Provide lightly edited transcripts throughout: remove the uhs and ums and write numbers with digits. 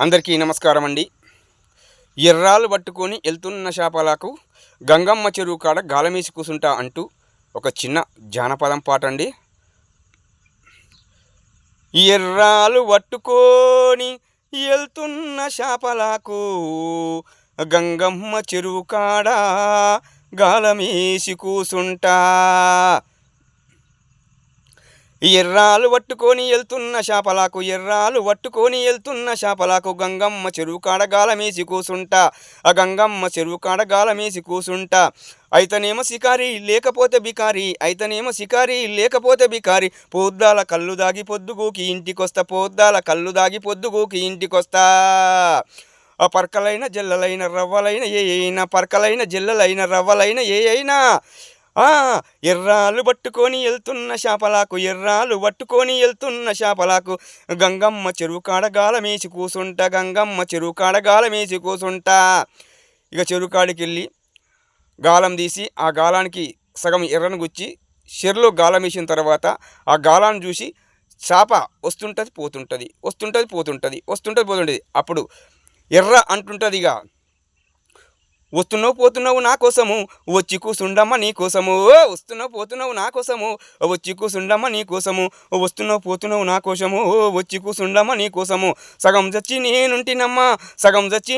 అందరికీ నమస్కారం అండి. ఎర్రాలు పట్టుకొని వెళ్తున్న చేపలకు గంగమ్మ చెరువు కాడ గాలమేసి కూసుంటా అంటూ ఒక చిన్న జానపదం పాట అండి. ఎర్రాలు పట్టుకొని వెళ్తున్న చేపలకు గంగమ్మ చెరువు కాడ గాలమేసి కూసుంటా. ఎర్రాలు పట్టుకొని వెళ్తున్న చేపలకు గంగమ్మ చెరువు కాడ గాలమేసి కూసుంటా. ఆ గంగమ్మ చెరువు కాడ గాలమేసి కూసుంటా. అయితేనేమో సికారి లేకపోతే బికారి పొద్దాల కళ్ళు దాగి పొద్దుగూకి ఇంటికొస్తా. ఆ పర్కలైన జల్లలైన రవ్వలైన ఏ అయినా ఎర్రాలు పట్టుకొని వెళ్తున్న చేపలకు గంగమ్మ చెరువు కాడ గాలమేసి కూసుంటా. ఇక చెరువు కాడికి వెళ్ళి గాలం తీసి ఆ గాలానికి సగం ఎర్రను గుచ్చి చెరులో గాలం వేసిన తర్వాత ఆ గాలాన్ని చూసి చేప వస్తుంటుంది పోతుంటుంది. అప్పుడు ఎర్ర అంటుంటుంది, ఇక పోతున్నావు నా కోసము వచ్చి కూసుండమ్మ నీ కోసము, పోతున్నావు నా కోసము వచ్చి కూసుండమ్మ నీ కోసము, పోతున్నావు నా కోసము వచ్చి కూసుండమ్మ నీ కోసము. సగం చచ్చి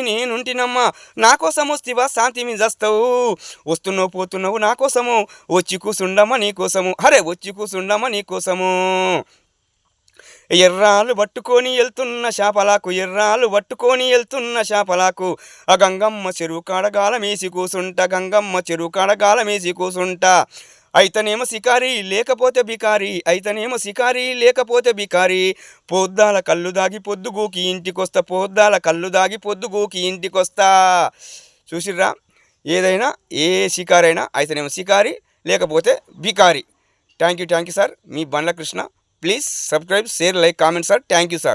నేనుంటినమ్మా నా కోసం వస్తేవా శాంతి మీద చేస్తావు. పోతున్నావు నా కోసము వచ్చి కూసుండమ్మ నీ కోసము, వచ్చి కూసుండమ్మ నీ కోసము. ఎర్రాలు పట్టుకొని వెళ్తున్న చేపలకు ఆ గంగమ్మ చెరువు కాడ గాలమేసి కూసుంటా. అయితేనేమో సికారి లేకపోతే బికారి పొద్దాల కళ్ళు దాగి పొద్దుగూకి ఇంటికొస్తా. చూసిర్రా, ఏదైనా ఏ షికారైనా అయితేనేమో సికారి లేకపోతే బికారి. Thank you sir. మీ Bandla Krishna. Please subscribe, share, like, comment, sir. Thank you, sir.